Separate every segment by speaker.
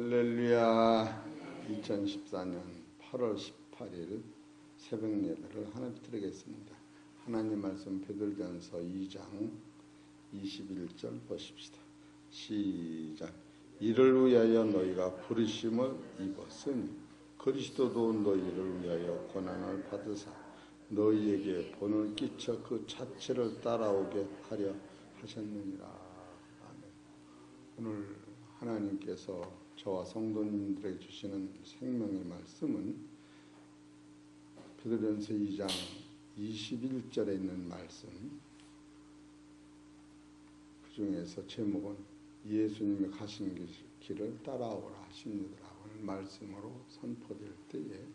Speaker 1: 할렐루야. 2014년 8월 18일 새벽 예배를 하나님 드리겠습니다. 하나님 말씀 베드로전서 2장 21절 보십시다. 시작. 이를 위하여 너희가 부르심을 입었으니 그리스도도 너희를 위하여 고난을 받으사 너희에게 본을 끼쳐 그 자체를 따라오게 하려 하셨느니라. 아멘. 오늘 하나님께서 저와 성도님들에게 주시는 생명의 말씀은 베드로전서 2장 21절에 있는 말씀, 그 중에서 제목은 예수님이 가신 길을 따라오라 하십니다. 오늘 말씀으로 선포될 때에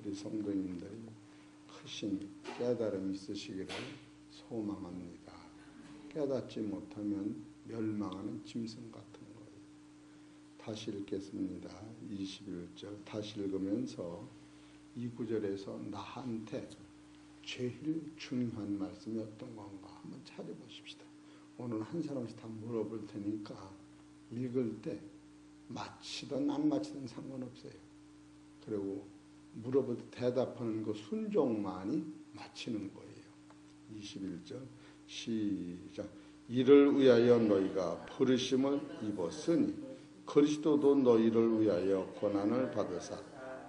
Speaker 1: 우리 성도님들이 크신 깨달음이 있으시기를 소망합니다. 깨닫지 못하면 멸망하는 짐승 같은 거예요. 다시 읽겠습니다. 21절 다시 읽으면서 이 구절에서 나한테 제일 중요한 말씀이 어떤 건가 한번 찾아보십시다. 오늘 한 사람씩 다 물어볼 테니까 읽을 때 마치든 안 마치든 상관없어요. 그리고 물어볼 때 대답하는 그 순종만이 마치는 거예요. 21절 시작. 이를 위하여 너희가 부르심을 입었으니 그리스도도 너희를 위하여 고난을 받으사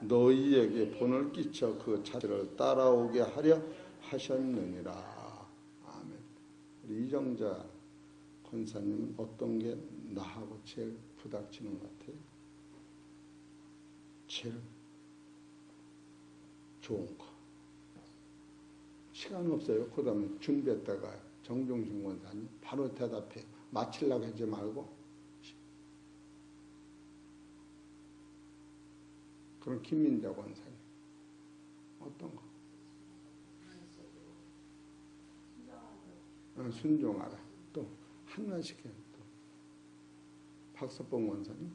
Speaker 1: 너희에게 본을 끼쳐 그 자체를 따라오게 하려 하셨느니라. 아멘. 우리 이정자 권사님은 어떤 게 나하고 제일 부닥치는 것 같아요? 제일 좋은 거. 시간 없어요. 그 다음에 준비했다가 정종신 권사님 바로 대답해. 마치려고 하지 말고. 그럼 김민자 권사님 어떤 거? 순종하라. 또 하나씩 해. 또 박석봉 권사님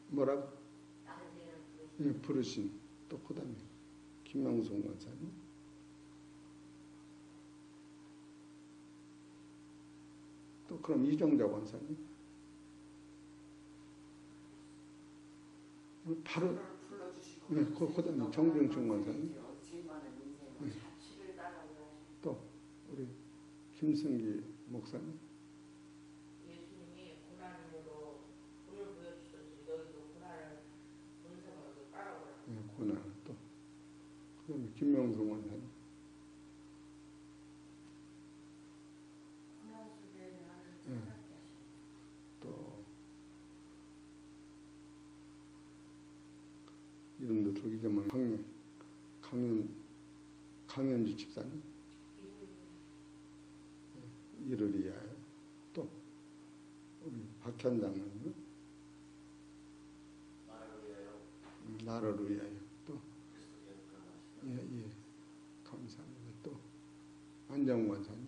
Speaker 1: 뭐라고? 예, 부르신. 또 그 다음에 김명순 권사님 또 그럼 이정자 권사님 바로 네, 그 다음에 정중춘 권사님 네. 또 우리 김승기 목사님
Speaker 2: 예수님이 고난으로 본을 보여주셨으니 너희도 고난을 본성으로 따라오라.
Speaker 1: 네, 고난 또 그 다음에 김명수 권사님 네. 또 이름도 들기 전에 강현주 집사님 이를 위하여 또 우리 박현장님 나를 위하여 또 예 감사합니다. 또 안정 권사님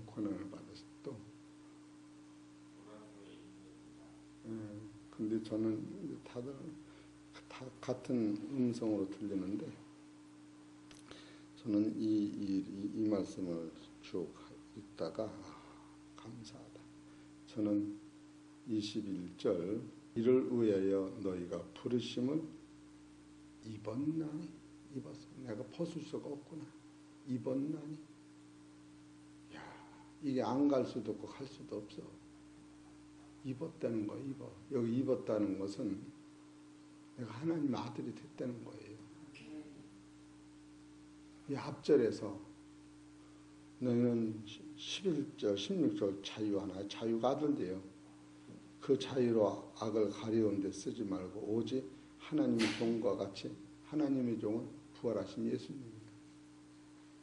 Speaker 1: 고난을 받으셨 또 근데 저는 다들 다 같은 음성으로 들리는데 저는 이 말씀을 쭉 읽다가 감사하다. 저는 21절 이를 위하여 너희가 부르심을 입었나니 입었어. 내가 벗을 수가 없구나. 입었나니 야 이게 안 갈 수도 없고 갈 수도 없어. 입었다는 거 입어. 여기 입었다는 것은 내가 하나님 아들이 됐다는 거예요. 이 앞절에서 너희는 11절 16절 자유하나 자유가 아들돼요. 그 자유로 악을 가리운 데 쓰지 말고 오직 하나님의 종과 같이 하나님의 종은 부활하신 예수님입니다.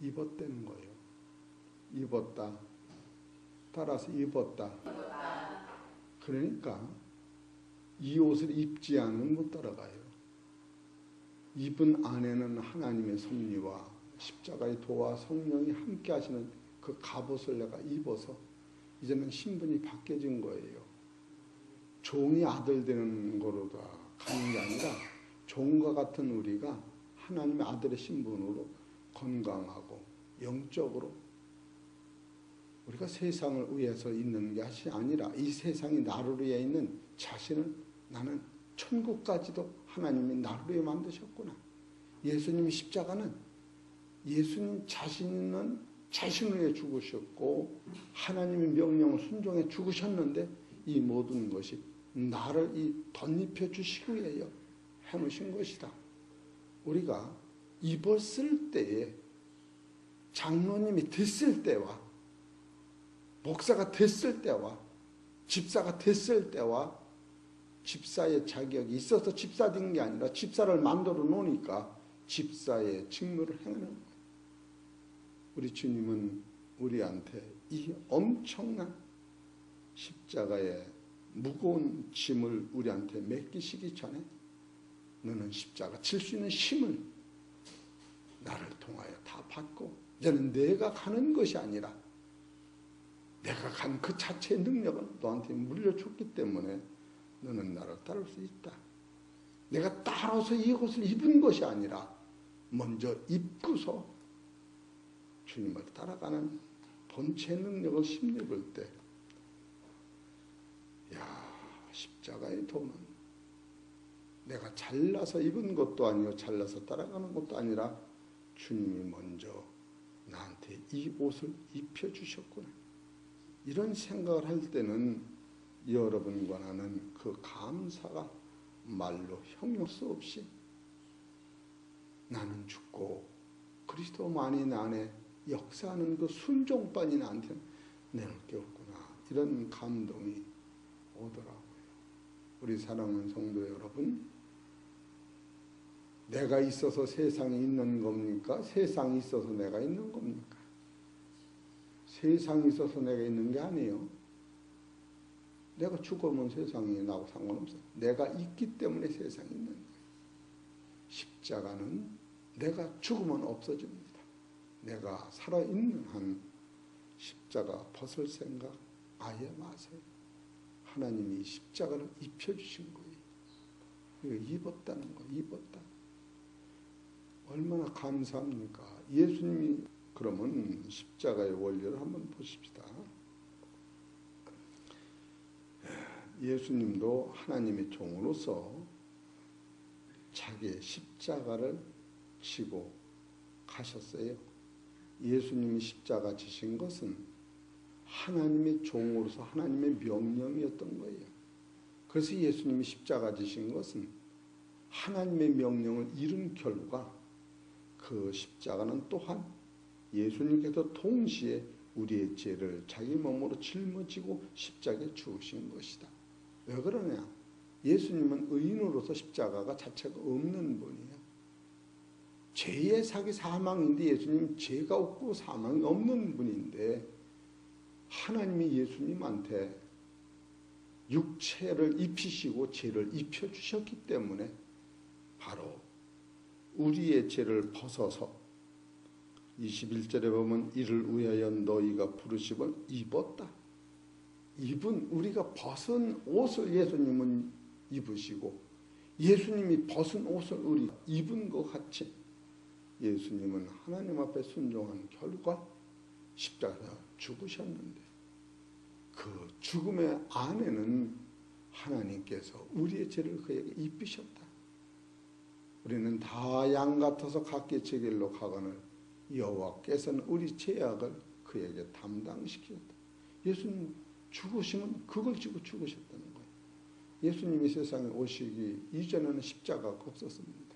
Speaker 1: 입었다는 거예요. 입었다. 따라서 입었다. 그러니까 이 옷을 입지 않으면 못 따라가요. 입은 안에는 하나님의 섭리와 십자가의 도와 성령이 함께 하시는 그 갑옷을 내가 입어서 이제는 신분이 바뀌어진 거예요. 종이 아들 되는 거로 가는 게 아니라 종과 같은 우리가 하나님의 아들의 신분으로 건강하고 영적으로 우리가 세상을 위해서 있는 것이 아니라 이 세상이 나를 위해 있는 자신을 나는 천국까지도 하나님이 나를 위해 만드셨구나. 예수님의 십자가는 예수님 자신은 자신을 위해 죽으셨고 하나님의 명령을 순종해 죽으셨는데 이 모든 것이 나를 덧입혀 주시기 위하여 해놓으신 것이다. 우리가 입었을 때에 장로님이 됐을 때와 목사가 됐을 때와 집사가 됐을 때와 집사의 자격이 있어서 집사 된 게 아니라 집사를 만들어 놓으니까 집사의 직무를 행하는 거예요. 우리 주님은 우리한테 이 엄청난 십자가의 무거운 짐을 우리한테 맡기시기 전에 너는 십자가 칠 수 있는 힘을 나를 통하여 다 받고 이제는 내가 가는 것이 아니라 내가 간 그 자체의 능력을 너한테 물려줬기 때문에 너는 나를 따를 수 있다. 내가 따라서 이 옷을 입은 것이 아니라 먼저 입고서 주님을 따라가는 본체 능력을 힘입을 때 십자가의 도는 내가 잘나서 입은 것도 아니고 잘나서 따라가는 것도 아니라 주님이 먼저 나한테 이 옷을 입혀주셨구나. 이런 생각을 할 때는 여러분과 나는 그 감사가 말로 형용할 수 없이 나는 죽고 그리스도만이 나 안에 역사하는 그 순종반이 나한테 내놓을 게 없구나. 이런 감동이 오더라고요. 우리 사랑하는 성도 여러분, 내가 있어서 세상이 있는 겁니까? 세상이 있어서 내가 있는 겁니까? 세상이 있어서 내가 있는 게 아니에요. 내가 죽으면 세상이 나하고 상관없어요. 내가 있기 때문에 세상이 있는 거예요. 십자가는 내가 죽으면 없어집니다. 내가 살아있는 한 십자가 벗을 생각 아예 마세요. 하나님이 십자가를 입혀주신 거예요. 입었다는 거, 입었다. 얼마나 감사합니까? 예수님이 그러면 십자가의 원리를 한번 보십시다. 예수님도 하나님의 종으로서 자기의 십자가를 지고 가셨어요. 예수님이 십자가 지신 것은 하나님의 종으로서 하나님의 명령이었던 거예요. 그래서 예수님이 십자가 지신 것은 하나님의 명령을 이룬 결과 그 십자가는 또한 예수님께서 동시에 우리의 죄를 자기 몸으로 짊어지고 십자가에 죽으신 것이다. 왜 그러냐? 예수님은 의인으로서 십자가가 자체가 없는 분이에요. 죄의 삭이 사망인데 예수님은 죄가 없고 사망이 없는 분인데 하나님이 예수님한테 육체를 입히시고 죄를 입혀주셨기 때문에 바로 우리의 죄를 벗어서 21절에 보면 이를 위하여 너희가 부르심을 입었다. 입은 우리가 벗은 옷을 예수님은 입으시고 예수님이 벗은 옷을 우리 입은 것 같이 예수님은 하나님 앞에 순종한 결과 십자가에서 죽으셨는데 그 죽음의 안에는 하나님께서 우리의 죄를 그에게 입히셨다. 우리는 다 양 같아서 각기 제 길로 가거늘 여호와께서는 우리 죄악을 그에게 담당시켰다. 예수님 죽으시면 그걸 지고 죽으셨다는 거예요. 예수님이 세상에 오시기 이전에는 십자가가 없었습니다.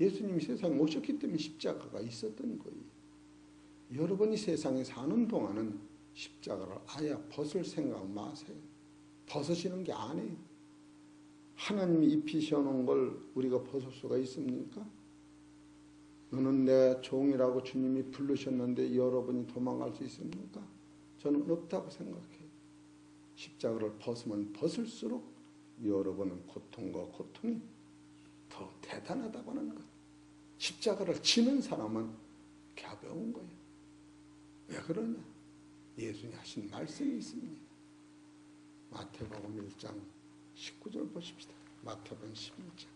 Speaker 1: 예수님이 세상에 오셨기 때문에 십자가가 있었던 거예요. 여러분이 세상에 사는 동안은 십자가를 아예 벗을 생각 마세요. 벗으시는 게 아니에요. 하나님이 입히셔놓은 걸 우리가 벗을 수가 있습니까? 너는 내 종이라고 주님이 부르셨는데 여러분이 도망갈 수 있습니까? 저는 없다고 생각해요. 십자가를 벗으면 벗을수록 여러분은 고통과 고통이 더 대단하다고 하는 것. 십자가를 지는 사람은 가벼운 거예요. 왜 그러냐? 예수님이 하신 말씀이 있습니다. 마태복음 1장 19절 보십시다. 마태복음 11장.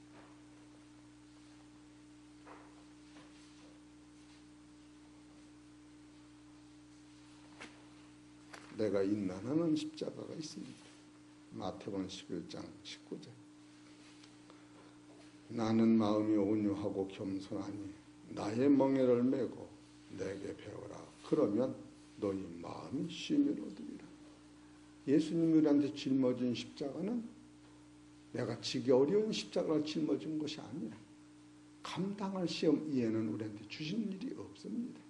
Speaker 1: 내가 인난하는 십자가가 있습니다. 마태복음 11장 19절. 나는 마음이 온유하고 겸손하니 나의 멍에를 메고 내게 배워라. 그러면 너희 마음이 쉼을 얻으리라. 예수님이 우리한테 짊어진 십자가는 내가 지기 어려운 십자가를 짊어진 것이 아니라 감당할 시험 이해는 우리한테 주신 일이 없습니다.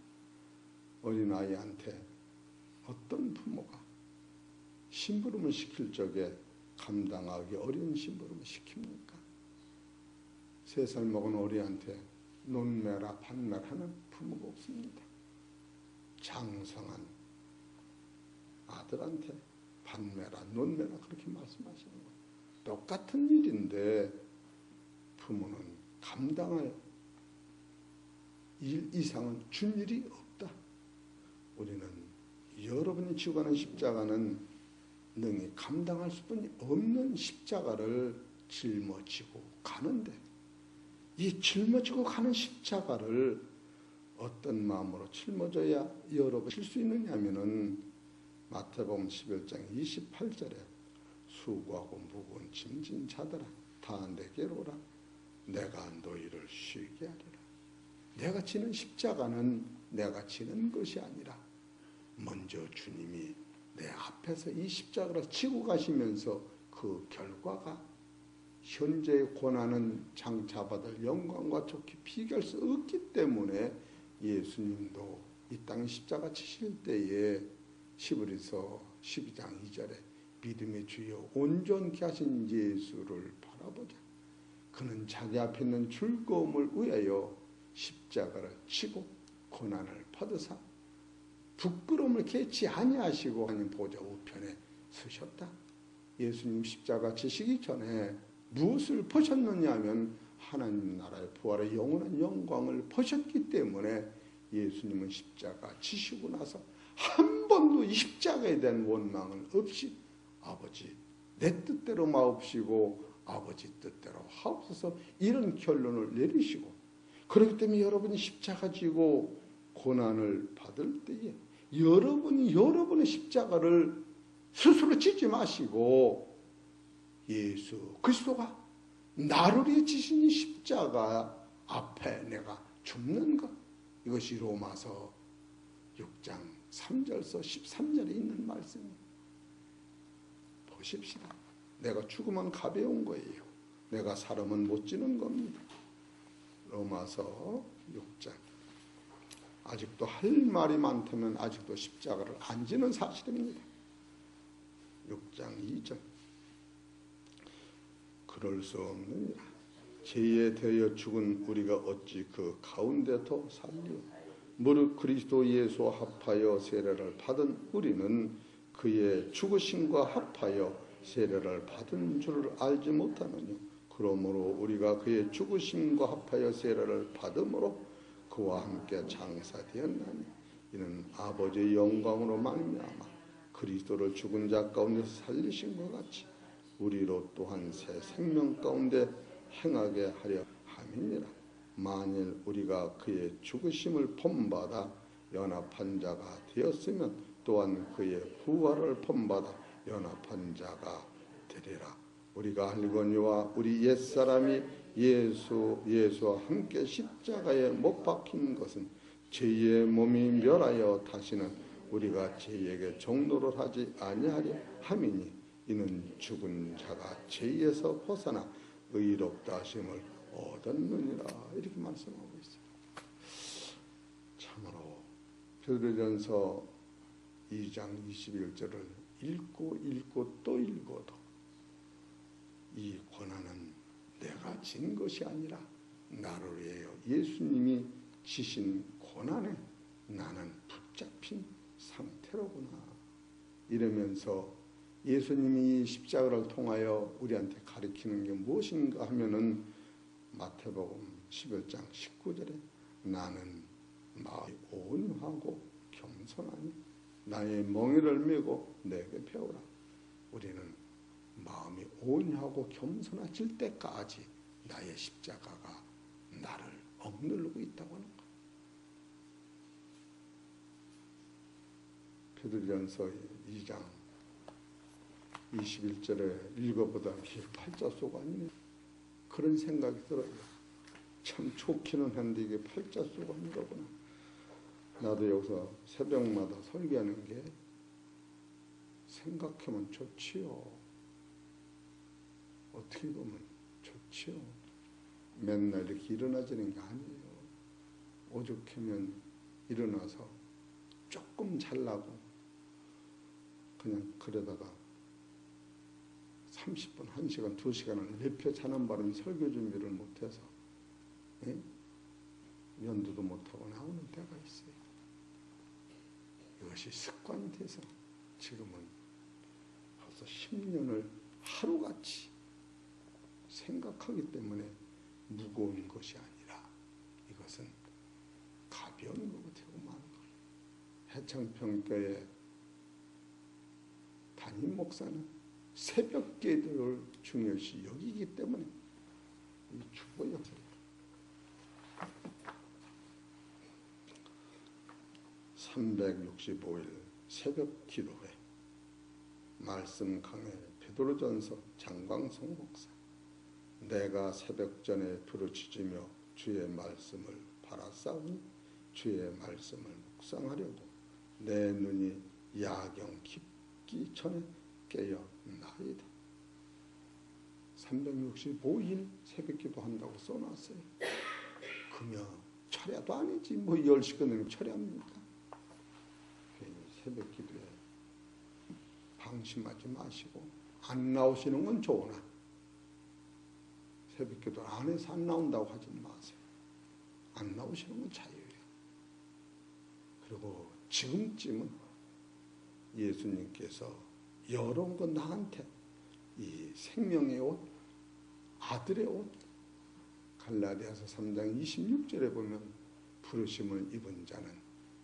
Speaker 1: 어린아이한테 어떤 부모가 심부름을 시킬 적에 감당하기 어려운 심부름을 시킵니까? 3살 먹은 어린이한테 논매라 반매라는 부모가 없습니다. 장성한 아들한테 반매라 논매라 그렇게 말씀하시는 거예요. 똑같은 일인데 부모는 감당할 일 이상은 준 일이 없다. 우리는 여러분이 지고 가는 십자가는 능히 감당할 수뿐이 없는 십자가를 짊어지고 가는데 이 짊어지고 가는 십자가를 어떤 마음으로 짊어져야 여러분 질 수 있느냐 하면은 마태복음 11장 28절에 수고하고 무거운 짐진 자들아 다 내게로 오라 내가 너희를 쉬게 하리라. 내가 지는 십자가는 내가 지는 것이 아니라 먼저 주님이 내 앞에서 이 십자가를 지고 가시면서 그 결과가 현재의 고난은 장차받을 영광과 좋게 비교할 수 없기 때문에 예수님도 이 땅 십자가 지실 때에 히브리서 12장 2절에 믿음의 주여 온전케 하신 예수를 바라보자. 그는 자기 앞에 있는 즐거움을 위하여 십자가를 지고 고난을 받으사 부끄러움을 개치 아니하시고 하나님 보좌 우편에 서셨다. 예수님 십자가 지시기 전에 무엇을 보셨느냐 하면 하나님 나라의 부활의 영원한 영광을 보셨기 때문에 예수님은 십자가 지시고 나서 한 번도 이 십자가에 대한 원망은 없이 아버지 내 뜻대로 마옵시고 아버지 뜻대로 하옵소서 이런 결론을 내리시고 그렇기 때문에 여러분이 십자가 지고 고난을 받을 때에 여러분이 여러분의 십자가를 스스로 지지 마시고 예수 그리스도가 나를 위해 지신 이 십자가 앞에 내가 죽는 것 이것이 로마서 6장 3절서 13절에 있는 말씀입니다. 보십시다. 내가 죽으면 가벼운 거예요. 내가 살으면 못 지는 겁니다. 로마서 6장 아직도 할 말이 많다면 아직도 십자가를 안 지는 사실입니다. 6장 2절 그럴 수 없느니라. 죄에 대하여 죽은 우리가 어찌 그 가운데 더 살리오. 무릇 그리스도 예수와 합하여 세례를 받은 우리는 그의 죽으심과 합하여 세례를 받은 줄을 알지 못하느냐. 그러므로 우리가 그의 죽으심과 합하여 세례를 받음으로 그와 함께 장사되었나니 이는 아버지의 영광으로 말미암아 그리스도를 죽은 자 가운데서 살리신 것 같이 우리로 또한 새 생명 가운데 행하게 하려 함이니라. 만일 우리가 그의 죽으심을 본받아 연합한 자가 되었으면 또한 그의 부활을 본받아 연합한 자가 되리라. 우리가 알거니와 우리 옛사람이 예수와 함께 십자가에 못 박힌 것은 죄의 몸이 멸하여 다시는 우리가 죄에게 종노를 하지 아니하려 함이니 이는 죽은 자가 죄에서 벗어나 의롭다 하심을 얻었느니라. 이렇게 말씀하고 있습니다. 참으로 베드로전서 2장 21절을 읽고 또 읽어도 이 고난은 내가 진 것이 아니라 나를 위하여 예수님이 지신 고난에 나는 붙잡힌 상태로구나. 이러면서 예수님이 십자가를 통하여 우리한테 가르치는 게 무엇인가 하면은 마태복음 11장 19절에 나는 마음이 온유하고 겸손하니 나의 멍에를 메고 내게 배우라. 우리는 마음이 온유하고 겸손해질 때까지 나의 십자가가 나를 억누르고 있다고 하는 거예요. 베드로전서 2장 21절에 읽어보다 이게 팔자소가 아니네. 그런 생각이 들어요. 참 좋기는 한데 이게 팔자소가 아니더구나. 나도 여기서 새벽마다 설교하는 게 생각하면 좋지요. 어떻게 보면 좋지요. 맨날 이렇게 일어나지는 게 아니에요. 오죽하면 일어나서 조금 잘라고 그냥 그러다가 30분, 1시간, 2시간을 내표 자는 바람에 설교 준비를 못해서 연두도 못하고 나오는 때가 있어요. 이것이 습관이 돼서 지금은 벌써 10년을 하루같이 생각하기 때문에 무거운 것이 아니라 이것은 가벼운 것이고 많은 거예요. 해창평교회 담임 목사는 새벽 기도를 중요시 여기기 때문에 이 주보였어요. 365일 새벽 기도회 말씀 강해 베드로전서 장광성 목사. 내가 새벽 전에 부르짖으며 주의 말씀을 바라싸우니 주의 말씀을 묵상하려고 내 눈이 야경 깊기 전에 깨어나이다. 365일 새벽 기도한다고 써놨어요. 그러면 철야도 아니지 뭐 10시 끊으면 철야입니까? 새벽 기도에 방심하지 마시고 안 나오시는 건 좋으나 새벽 기도 안에서 안 나온다고 하지 마세요. 안 나오시는 건 자유예요. 그리고 지금쯤은 예수님께서 여러 거 나한테 이 생명의 옷, 아들의 옷, 갈라디아서 3장 26절에 보면 부르심을 입은 자는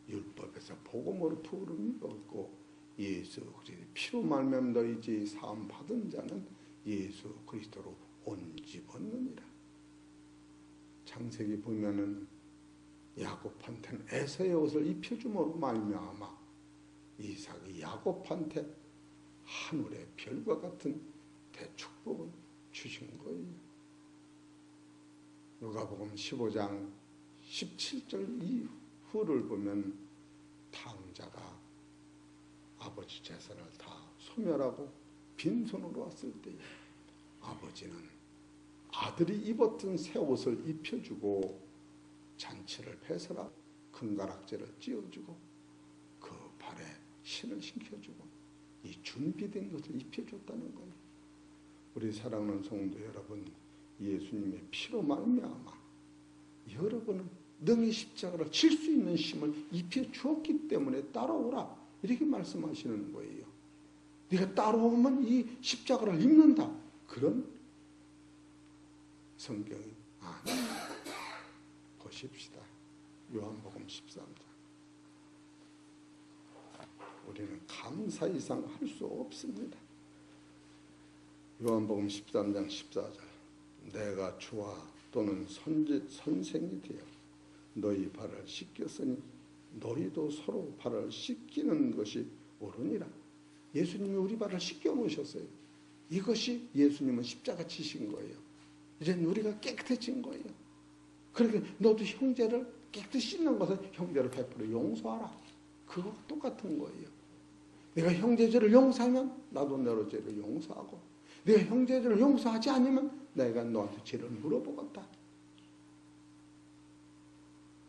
Speaker 1: 율법에서 복음으로 부름이 없고 예수 그리스도의 피로 말미암아 너희 사함 받은 자는 예수 그리스도로 온 집었느니라. 창세기 보면은 야곱한테는 에서의 옷을 입혀줌으로 말미암아 이삭이 야곱한테 하늘의 별과 같은 대축복을 주신 거예요. 누가복음 15장 17절 이후를 보면 탕자가 아버지 재산을 다 소멸하고 빈손으로 왔을 때에 아버지는 아들이 입었던 새 옷을 입혀주고 잔치를 배설하고 금가락지를 찧어주고 그 발에 신을 신겨주고 이 준비된 것을 입혀줬다는 거예요. 우리 사랑하는 성도 여러분, 예수님의 피로 말미암아 여러분은 능히 십자가를 칠 수 있는 힘을 입혀주었기 때문에 따라오라 이렇게 말씀하시는 거예요. 네가 따라오면 이 십자가를 입는다. 그런 성경이 아니에요. 보십시다. 요한복음 13장. 우리는 감사 이상 할 수 없습니다. 요한복음 13장 14절. 내가 주와 또는 선생이 되어 너희 발을 씻겼으니 너희도 서로 발을 씻기는 것이 옳으니라. 예수님이 우리 발을 씻겨 놓으셨어요. 이것이 예수님은 십자가 치신 거예요. 이제는 우리가 깨끗해진 거예요. 그러니까 너도 형제를 깨끗이 씻는 것은 형제를 100% 용서하라. 그거 똑같은 거예요. 내가 형제들을 용서하면 나도 너의 죄를 용서하고 내가 형제들을 용서하지 않으면 내가 너한테 죄를 물어보겠다.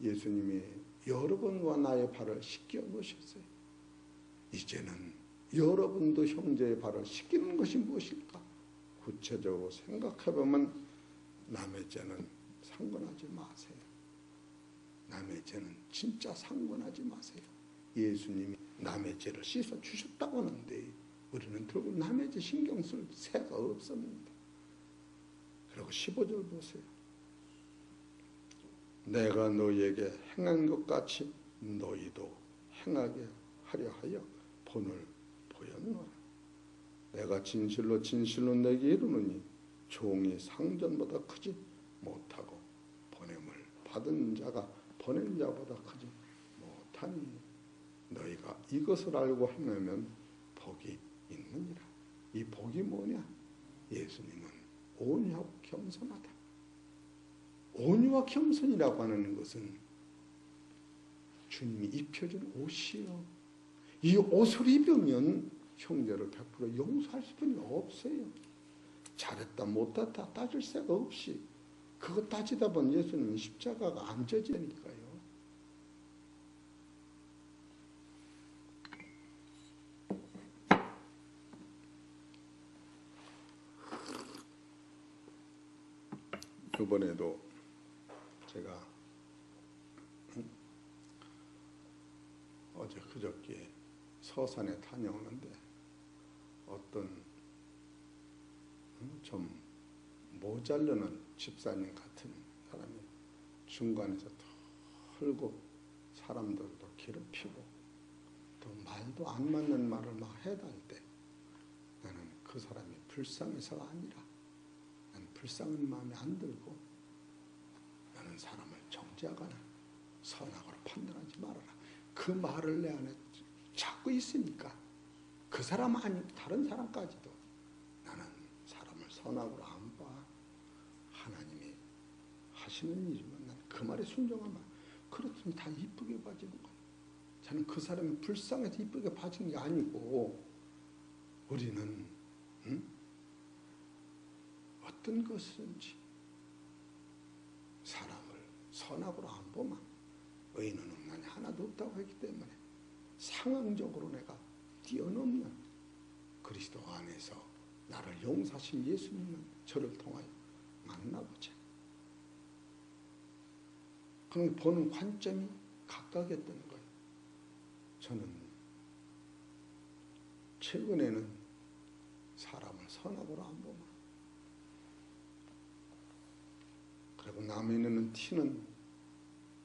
Speaker 1: 예수님이 여러분과 나의 발을 씻겨 놓으셨어요. 이제는 여러분도 형제의 발을 씻기는 것이 무엇일까? 구체적으로 생각해보면 남의 죄는 상관하지 마세요. 남의 죄는 진짜 상관하지 마세요. 예수님이 남의 죄를 씻어주셨다고 하는데 우리는 결국 남의 죄 신경 쓸 새가 없습니다. 그리고 15절 보세요. 내가 너희에게 행한 것 같이 너희도 행하게 하려 하여 본을 보였노라. 내가 진실로 진실로 내게 이르노니 종이 상전보다 크지 못하고 보냄을 받은 자가 보낸 자보다 크지 못하니 너희가 이것을 알고 행하면 복이 있느니라. 이 복이 뭐냐? 예수님은 온유하고 겸손하다. 온유와 겸손이라고 하는 것은 주님이 입혀준 옷이요. 이 옷을 입으면 형제를 100% 용서할 수뿐이 없어요. 잘했다 못했다 따질 새가 없이 그거 따지다 보면 예수님은 십자가가 안 져지니까요. 이번에도 제가 어제 그저께 서산에 다녀오는데 어떤 좀 모자르는 집사님 같은 사람이 중간에서 털고 사람들도 괴롭히고 또 말도 안 맞는 말을 막 해달 때 나는 그 사람이 불쌍해서가 아니라 나는 불쌍한 마음이 안 들고 나는 사람을 정죄하거나 선악으로 판단하지 말아라. 그 말을 내 안에 자꾸 있으니까 그 사람 아니 다른 사람까지도 나는 사람을 선악으로 안 봐. 하나님이 하시는 일이면 난 그 말에 순종하면 그렇더니 다 이쁘게 봐지는 거예요. 저는 그 사람이 불쌍해서 이쁘게 봐진 게 아니고 우리는 어떤 것인지 사람을 선악으로 안 보면 의인은 없나니 하나도 없다고 했기 때문에 상황적으로 내가 뛰어넘는 그리스도 안에서 나를 용서하신 예수님은 저를 통하여 만나보자. 그런 보는 관점이 각각이었던 거예요. 저는 최근에는 사람을 선악으로 안 보면 그리고 남의 눈은 티는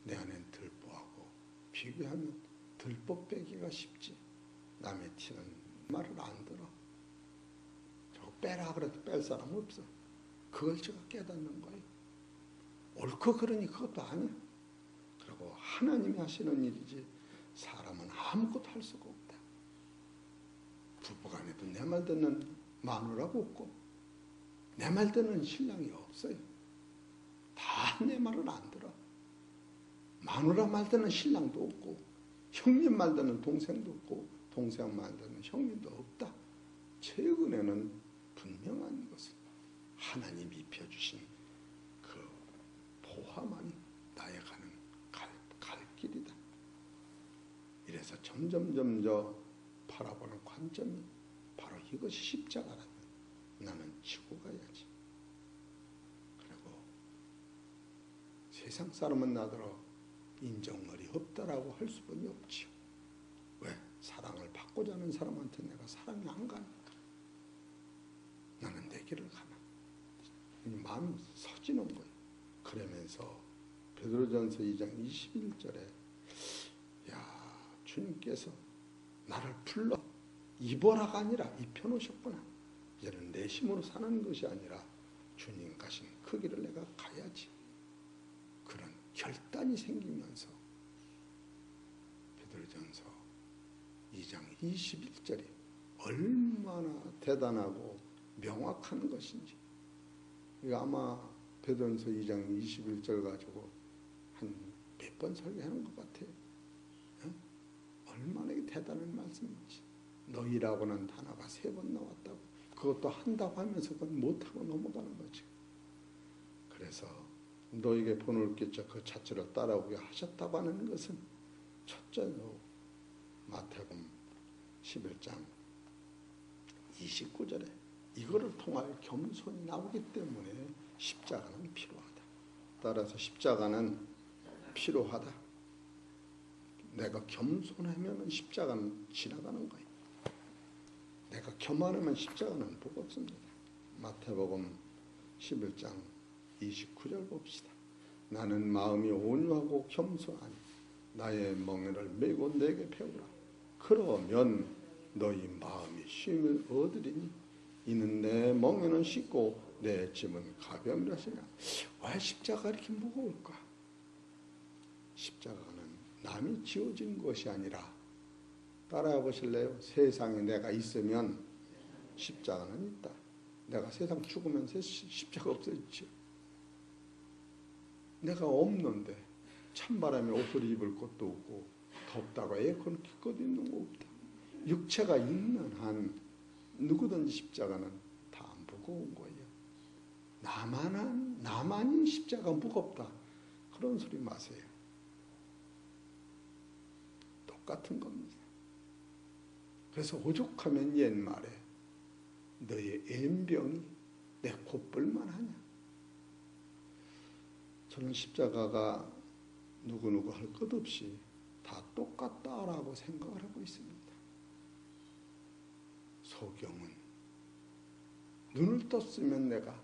Speaker 1: 내 안엔 들보하고 비교하면 들보 빼기가 쉽지. 남의 티는 말을 안 들어. 저거 빼라 그래도 뺄 사람 없어. 그걸 제가 깨닫는 거예요. 옳고 그러니 그것도 아니야. 그리고 하나님이 하시는 일이지 사람은 아무것도 할 수가 없다. 부부간에도 내 말 듣는 마누라가 없고 내 말 듣는 신랑이 없어요. 다 내 말을 안 들어. 마누라 말 듣는 신랑도 없고 형님 말 듣는 동생도 없고 동생 말 듣는 형님도 없다. 최근에는 분명한 것은 하나님이 입혀주신 그 보화만이 나의 가는 갈 길이다. 이래서 점점 저 바라보는 관점이 바로 이것이 십자가라면 나는 지고 가야지. 그리고 세상 사람은 나더러 인정머리 없다라고 할 수밖에 없지요. 왜? 사랑을 받고자 하는 사람한테 내가 사랑이 안 가니까. 나는 내 길을 가나. 마음이 서지는 거예요. 그러면서 베드로전서 2장 21절에 야 주님께서 나를 불러 입어라가 아니라 입혀놓으셨구나. 이제는 내 힘으로 사는 것이 아니라 주님 가신 그 길을 내가 가야지. 그런 결단이 생기면서 베드로전서 2장 21절이 얼마나 대단하고 명확한 것인지. 이거 아마 베드로전서 2장 21절 가지고 한 몇 번 설교하는 것 같아요. 얼마나 대단한 말씀인지. 너희라고는 단어가 3번 나왔다고. 그것도 한다고 하면서 그건 못하고 넘어가는 거지. 그래서 너에게 본을 끼쳐 그 자체를 따라오게 하셨다고 하는 것은 첫째로 마태복음 11장 29절에 이거를 통하여 겸손이 나오기 때문에 십자가는 필요하다. 따라서 십자가는 필요하다. 내가 겸손하면 십자가는 지나가는 거예요. 내가 교만하면 십자가는 복 없습니다. 마태복음 11장 29절 봅시다. 나는 마음이 온유하고 겸손하니 나의 멍에를 메고 내게 배우라. 그러면 너희 마음이 쉼을 얻으리니 이는 내 멍에는 쉽고 내 짐은 가벼움이라 하시냐. 왜 십자가가 이렇게 무거울까? 십자가는 남이 지어진 것이 아니라 따라해 보실래요? 세상에 내가 있으면 십자가는 있다. 내가 세상 죽으면 십자가 없어지죠. 내가 없는데 찬바람에 옷을 입을 것도 없고 덥다고 에어컨 기껏 입는 거 없다. 육체가 있는 한 누구든지 십자가는 다 무거운 거예요. 나만이 십자가 무겁다. 그런 소리 마세요. 똑같은 겁니다. 그래서 오죽하면 옛말에 너의 엠병이 내 콧불만 하냐. 저는 십자가가 누구누구 할 것 없이 다 똑같다라고 생각을 하고 있습니다. 소경은 눈을 떴으면 내가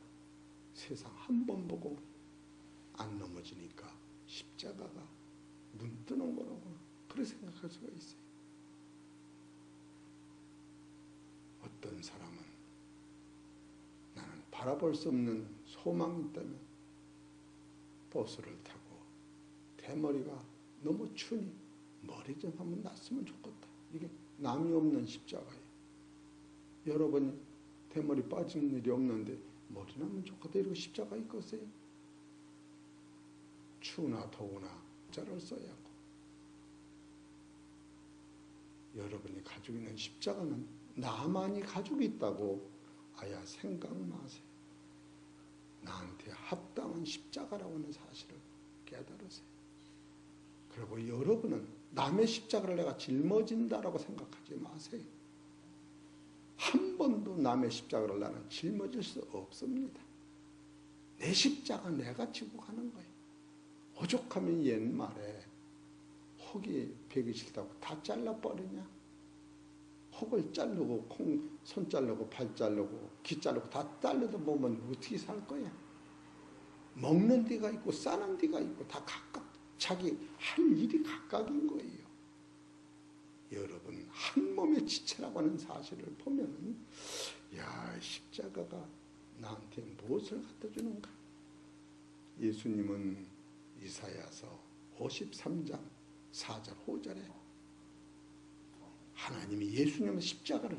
Speaker 1: 세상 한 번 보고 안 넘어지니까 십자가가 눈 뜨는 거라고 그렇게 생각할 수가 있어요. 어떤 사람은 나는 바라볼 수 없는 소망이 있다면 버스를 타고 대머리가 너무 추니 머리 좀 한번 났으면 좋겠다. 이게 남이 없는 십자가예요. 여러분이 대머리 빠진 일이 없는데 머리 나면 좋겠다 이러고 십자가 있겠어요? 추우나 더우나 자를 써야 하고 여러분이 가지고 있는 십자가는 나만이 가지고 있다고 아야 생각 마세요. 나한테 합당한 십자가라고 하는 사실을 깨달으세요. 그리고 여러분은 남의 십자가를 내가 짊어진다라고 생각하지 마세요. 한 번도 남의 십자가를 나는 짊어질 수 없습니다. 내 십자가 내가 지고 가는 거예요. 오죽하면 옛말에 혹이 베기 싫다고 다 잘라버리냐? 혹을 자르고 손 자르고 발 자르고 귀 자르고 다 자르다 보면 어떻게 살 거야? 먹는 데가 있고 싸는 데가 있고 다 각각 자기 할 일이 각각인 거예요. 여러분 한 몸의 지체라고 하는 사실을 보면 야 십자가가 나한테 무엇을 갖다 주는가? 예수님은 이사야서 53장 4절 5절에 하나님이 예수님의 십자가를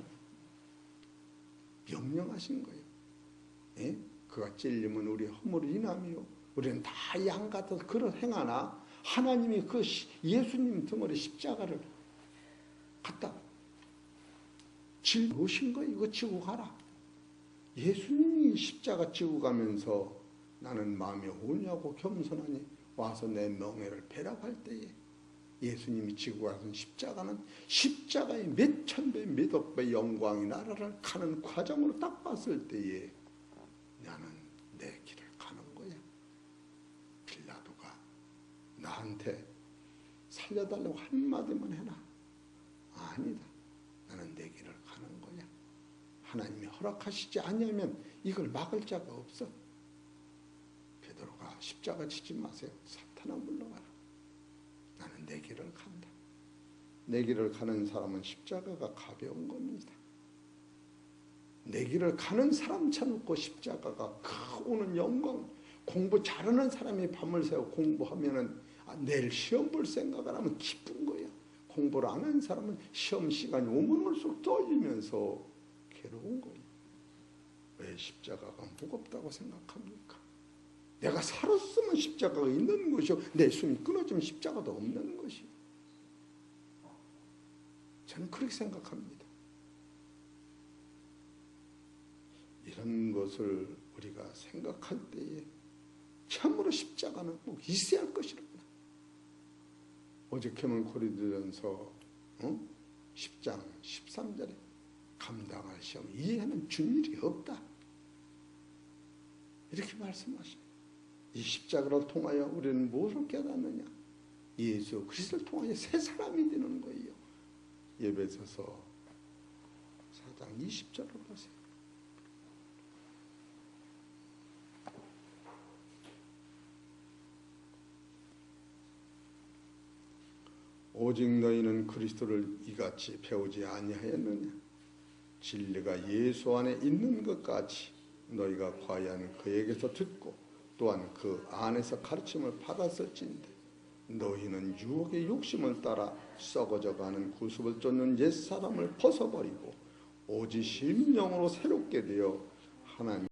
Speaker 1: 명령하신 거예요. 예? 그가 찔리면 우리 허물을 인함이요 우리는 다 양 같아서 그런 행하나 하나님이 그 예수님 등으로 십자가를 갖다 짊어진 거예요. 이거 지고 가라. 예수님이 십자가 지고 가면서 나는 마음이 오냐고 겸손하니 와서 내 명예를 배락할 때에 예수님이 지고 가신 십자가는 십자가의 몇 천배 몇 억배 영광이 나라를 가는 과정으로 딱 봤을 때에 나는 내 길을 가는 거야. 빌라도가 나한테 살려달라고 한마디만 해라. 아니다. 나는 내 길을 가는 거야. 하나님이 허락하시지 않으면 이걸 막을 자가 없어. 베드로가 십자가 지지 마세요. 사탄아 물러가라. 나는 내 길을 간다. 내 길을 가는 사람은 십자가가 가벼운 겁니다. 내 길을 가는 사람 쳐놓고 십자가가 오는 영광. 공부 잘하는 사람이 밤을 새워 공부하면은 내일 시험 볼 생각을 하면 기쁜 거야. 공부를 안 하는 사람은 시험 시간이 오면 올수록 떨리면서 괴로운 거예요. 왜 십자가가 무겁다고 생각합니까? 내가 살았으면 십자가가 있는 것이요. 내 숨이 끊어지면 십자가도 없는 것이요. 저는 그렇게 생각합니다. 이런 것을 우리가 생각할 때에 참으로 십자가는 꼭 있어야 할 것이로구나. 오죽하면 고린도전서 10장 13절에 감당할 시험 이해하는 준일이 없다. 이렇게 말씀하셔요. 이 십자가를 통하여 우리는 무엇을 깨닫느냐? 예수 그리스도를 통하여 새 사람이 되는 거예요. 에베소서 4장 20절을 보세요. 오직 너희는 그리스도를 이같이 배우지 아니하였느냐? 진리가 예수 안에 있는 것까지 너희가 과연 그에게서 듣고 또한 그 안에서 가르침을 받았을진데 너희는 유혹의 욕심을 따라 썩어져가는 구습을 쫓는 옛사람을 벗어버리고 오직 심령으로 새롭게 되어 하나님